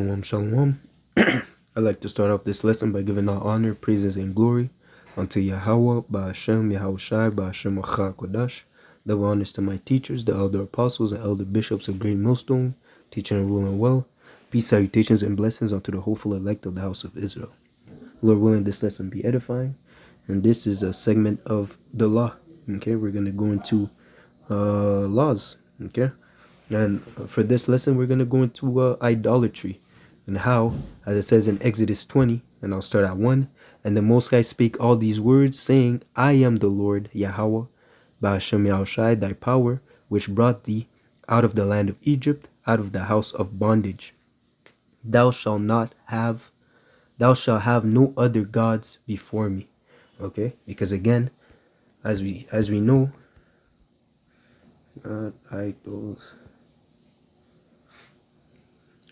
Shalom, shalom. I'd like to start off this lesson by giving all honor, praises, and glory unto Yahweh, Ba'ashem, Yahushai, Ba'ashem, Acha, Kodash. Double honors to my teachers, the elder apostles, and elder bishops of Great Millstone, teaching and ruling well. Peace, salutations, and blessings unto the hopeful elect of the house of Israel. Lord willing, this lesson be edifying. And this is a segment of the law. Okay, we're going to go into laws. Okay. And for this lesson, we're going to go into idolatry and how, as it says in Exodus 20, and I'll start at 1, and the Most High spake all these words, saying, I am the Lord, Yahweh, Ba'ashem Yahushai, thy power, which brought thee out of the land of Egypt, out of the house of bondage. Thou shalt have no other gods before me. Okay, because again, as we know, idols.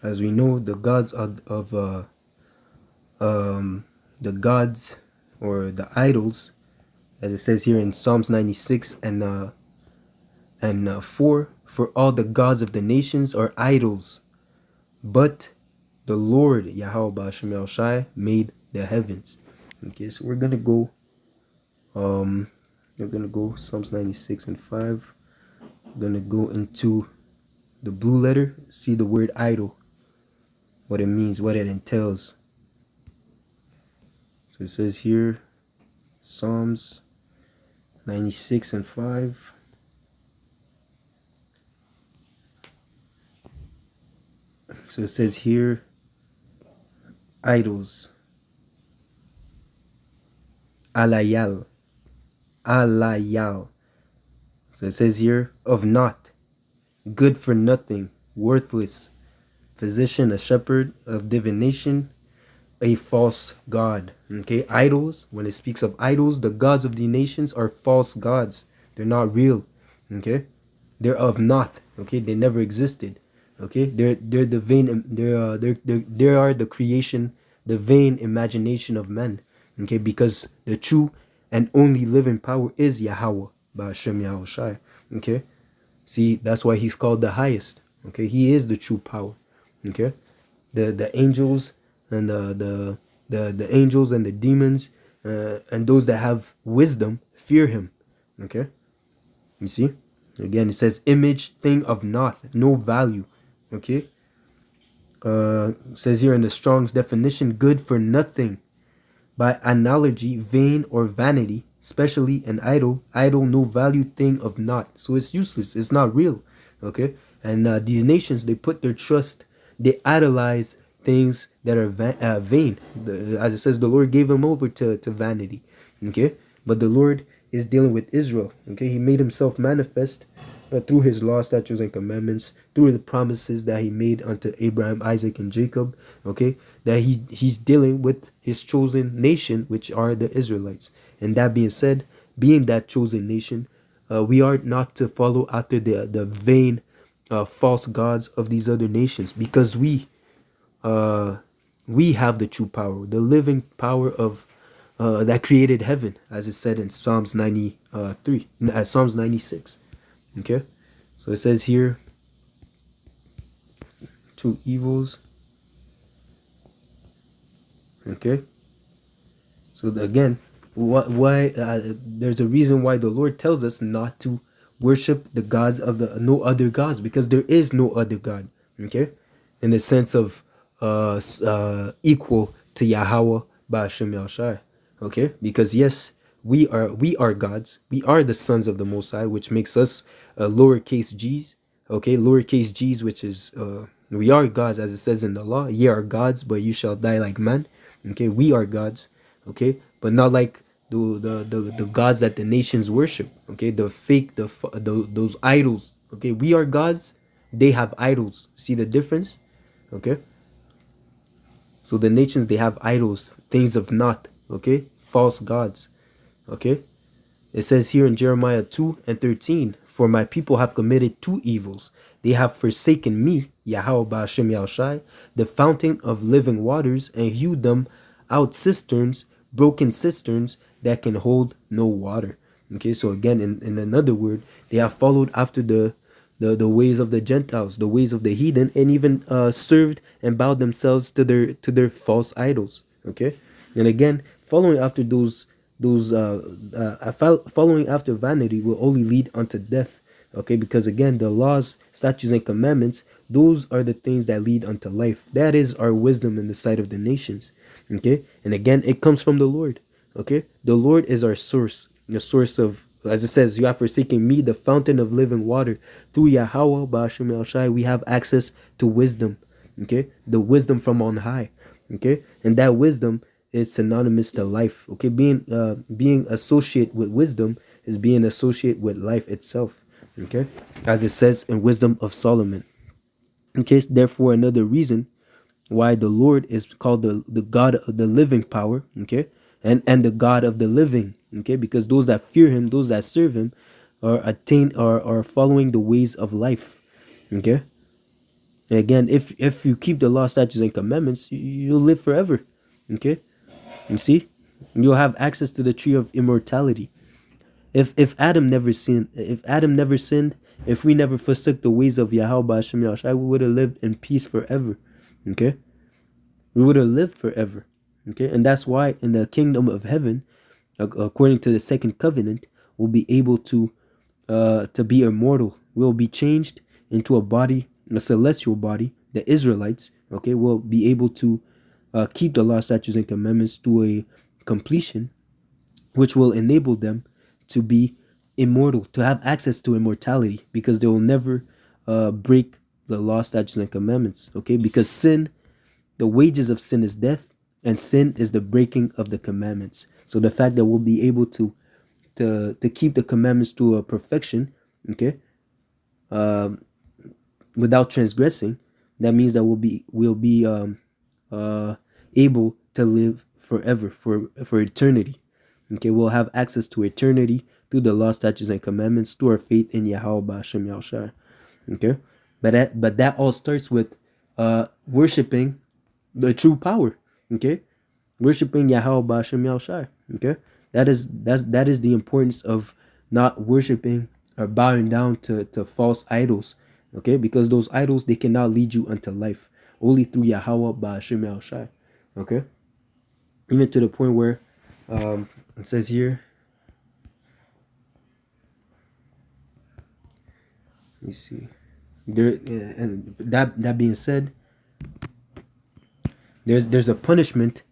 As we know, the gods of the gods or the idols, as it says here in Psalms 96 and 4, for all the gods of the nations are idols, but the Lord Yahweh Ba'ashem Yahushai made the heavens. Okay, so we're gonna go Psalms 96 and 5. We're gonna go into the blue letter, see the word idol, what it means, what it entails. So it says here, Psalms 96 and 5. So it says here, idols. Alayal. So it says here, of naught, good for nothing, worthless, physician, a shepherd, of divination, a false god. Okay, idols, when it speaks of idols, the gods of the nations are false gods. They're not real. Okay, they're of naught. Okay, they never existed. Okay, they're the vain, they are the creation, the vain imagination of men. Okay, because the true and only living power is Yahweh, Ba'ashem Yahushai. Okay, see, that's why he's called the highest. Okay, he is the true power. Okay, the angels and the angels and the demons and those that have wisdom fear him. Okay, you see, again it says image, thing of naught, no value. Okay, it says here in the Strong's definition, good for nothing. By analogy, vain or vanity, especially an idol, no value, thing of naught. So it's useless, it's not real. Okay, and these nations, they put their trust, they idolize things that are vain. As it says, the Lord gave them over to vanity. Okay, but the Lord is dealing with Israel. Okay, he made himself manifest through his law, statutes, and commandments, through the promises that he made unto Abraham, Isaac, and Jacob. Okay, that he's dealing with his chosen nation, which are the Israelites. And that being said, being that chosen nation, we are not to follow after the vain false gods of these other nations, because we have the true power, the living power of that created heaven, as it said in Psalms 96. Okay, so it says here, two evils. Okay, so again, why there's a reason why the Lord tells us not to worship the gods of no other gods, because there is no other God. Okay, in the sense of equal to Yahweh Ba'ashem Yahushai. Okay, because yes, we are gods, we are the sons of the Most High, which makes us lowercase g's. Okay, lowercase g's, which is we are gods, as it says in the law, ye are gods, but you shall die like man. Okay, we are gods. Okay, but not like the gods that the nations worship. Okay, the fake, those idols. Okay, we are gods, they have idols. See the difference? Okay, so the nations, they have idols, things of naught. Okay, false gods. Okay, it says here in Jeremiah 2 and 13, for my people have committed two evils. They have forsaken me, Yahweh Ba'ashem Yahushai, the fountain of living waters, and hewed them out cisterns, broken cisterns that can hold no water. Okay, so again, in another word, they have followed after the the ways of the Gentiles, the ways of the heathen, and even served and bowed themselves to their false idols. Okay, and again, following after following after vanity will only lead unto death. Okay, because again, the laws, statutes, and commandments, those are the things that lead unto life. That is our wisdom in the sight of the nations. Okay, and again, it comes from the Lord. Okay, the Lord is our source, the source of, as it says, you have forsaken me, the fountain of living water. Through Yahweh Ba'ashem El Shai, we have access to wisdom. Okay, the wisdom from on high. Okay, and that wisdom is synonymous to life. Okay, being associate with wisdom is being associate with life itself. Okay, as it says in Wisdom of Solomon. Okay, therefore another reason why the Lord is called the God of the living power. Okay, and the God of the living. Okay, because those that fear him, those that serve him, are following the ways of life. Okay, and again, if you keep the law, statutes, and commandments, you'll live forever. Okay, you see, you'll have access to the tree of immortality. If Adam never sinned, if we never forsook the ways of Yahweh Ba'ashem Yahshai, we would have lived in peace forever. Okay, we would have lived forever. Okay, and that's why in the kingdom of heaven, according to the second covenant, we'll be able to be immortal. We'll be changed into a body, a celestial body. The Israelites, okay, will be able to keep the law, statutes, and commandments to a completion, which will enable them to be immortal, to have access to immortality, because they will never break the law, statutes, and commandments. Okay, because sin, the wages of sin is death, and sin is the breaking of the commandments. So the fact that we'll be able to keep the commandments to a perfection, okay, without transgressing, that means that we'll be able to live forever, for eternity. Okay, we'll have access to eternity through the law, statutes, and commandments, through our faith in Yahweh Ba'ashem Yahushua. Okay, but that all starts with worshiping the true power. Okay, worshiping Yahweh Ba'ashem Yahushua. Okay, that is the importance of not worshiping or bowing down to false idols. Okay, because those idols, they cannot lead you unto life, only through Yahweh Ba'ashem Yahushua. Okay, even to the point where it says here, let me see, there, and that being said, there's a punishment.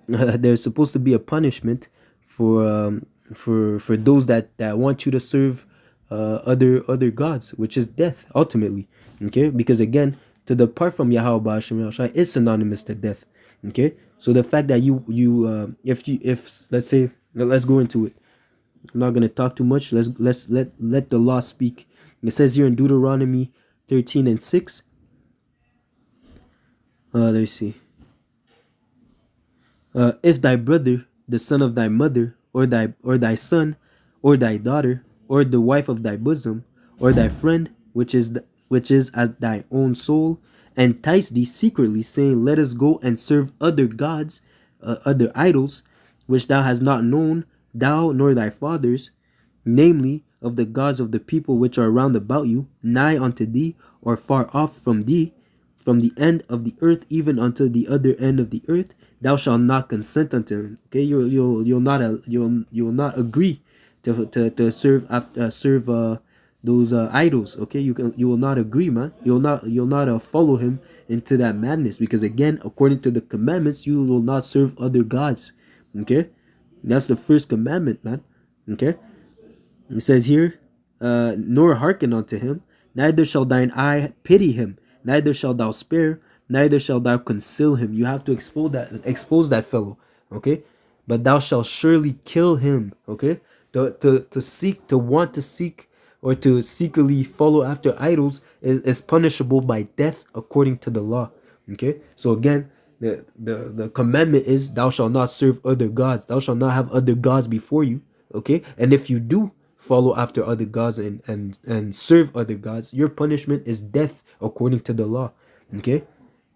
There's supposed to be a punishment for those that want you to serve other gods, which is death ultimately. Okay, because again, to depart from Yahweh Ba'ashem Yahushua is synonymous to death. Okay, so the fact that if let's say, let's go into it. I'm not gonna talk too much. Let the law speak. It says here in Deuteronomy 13:6. Let's see. If thy brother, the son of thy mother, or thy son, or thy daughter, or the wife of thy bosom, or thy friend, which is as thy own soul, entice thee secretly, saying, Let us go and serve other gods, other idols, which thou hast not known, thou nor thy fathers, namely of the gods of the people which are round about you, nigh unto thee, or far off from thee, from the end of the earth even unto the other end of the earth, thou shalt not consent unto him. Okay, you'll not agree to serve those idols. Okay, you will not agree, man. You'll not follow him into that madness, because again, according to the commandments, you will not serve other gods. Okay, that's the first commandment, man. Okay, it says here, nor hearken unto him, neither shall thine eye pity him, neither shalt thou spare, neither shalt thou conceal him. You have to expose that fellow. Okay, but thou shalt surely kill him. Okay, to want to seek or to secretly follow after idols is punishable by death according to the law. Okay, so again, the commandment is, thou shalt not serve other gods, thou shalt not have other gods before you. Okay, and if you do follow after other gods and serve other gods, your punishment is death according to the law. Okay,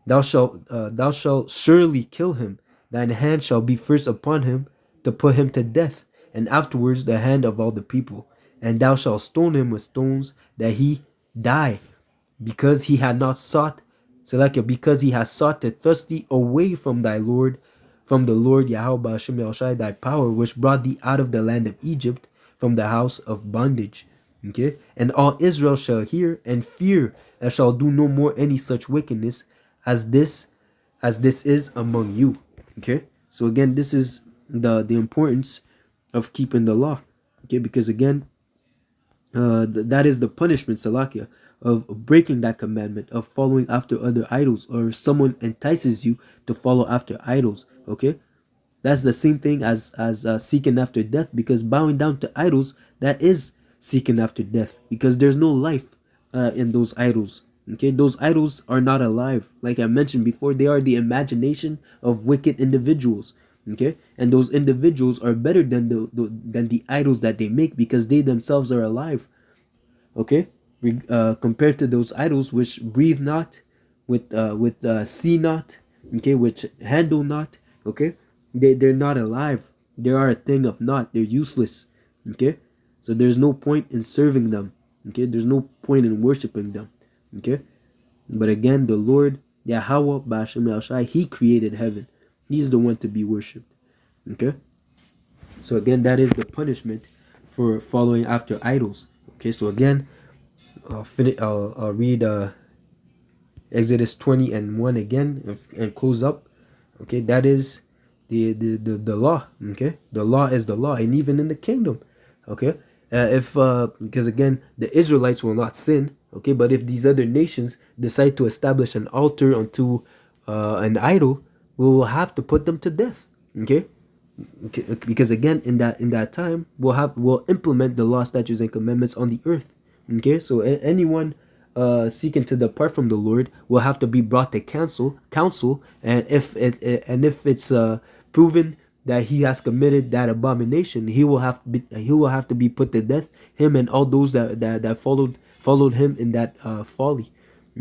thou shalt surely kill him, thine hand shall be first upon him to put him to death, and afterwards the hand of all the people, and thou shalt stone him with stones, that he die, because he had not sought, Salakia, because he has sought to thrust thee away from thy Lord, from the Lord Yahweh Hashem Yahushai, thy power, which brought thee out of the land of Egypt, from the house of bondage. Okay, and all Israel shall hear and fear, and shall do no more any such wickedness as this is among you. Okay, so again, this is the importance of keeping the law. Okay, because again, that is the punishment, Salakia, of breaking that commandment, of following after other idols, or if someone entices you to follow after idols. Okay, that's the same thing as seeking after death, because bowing down to idols, that is seeking after death, because there's no life in those idols. Okay, those idols are not alive. Like I mentioned before, they are the imagination of wicked individuals. Okay, and those individuals are better than the idols that they make, because they themselves are alive. Okay, compared to those idols which breathe not, with see not, okay, which handle not. Okay, they're not alive. They are a thing of naught. They're useless. Okay, so there's no point in serving them. Okay, there's no point in worshiping them. Okay, but again, the Lord Yahweh Ba'ashem Yahushai, he created heaven. He's the one to be worshipped. Okay, so again, that is the punishment for following after idols. Okay, so again, I'll read Exodus 20:1 again, and close up. Okay, that is the law. Okay, the law is the law, and even in the kingdom. Okay, if because again, the Israelites will not sin. Okay, but if these other nations decide to establish an altar unto an idol, we will have to put them to death. Okay, because again, in that time, we'll implement the law, statutes, and commandments on the earth. Okay, so anyone seeking to depart from the Lord will have to be brought to council, and if it's proven that he has committed that abomination, he will have to be put to death, him and all those that followed him in that folly.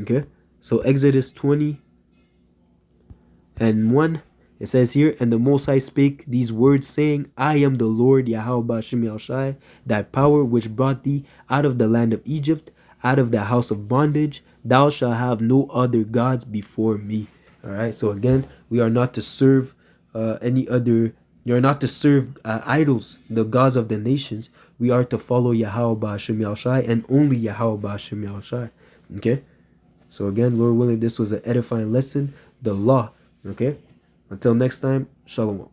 Okay, so Exodus 20:1, it says here, and the Most High spake these words, saying, I am the Lord Yahweh Ba'ashem Yahushai, thy power which brought thee out of the land of Egypt, out of the house of bondage. Thou shalt have no other gods before me. All right, so again, we are not to serve any other. You are not to serve idols, the gods of the nations. We are to follow Yahweh Ba'ashem Yahushai, and only Yahweh Ba'ashem Yahushai. Okay, so again, Lord willing, this was an edifying lesson, the law. Okay, until next time, Shalom.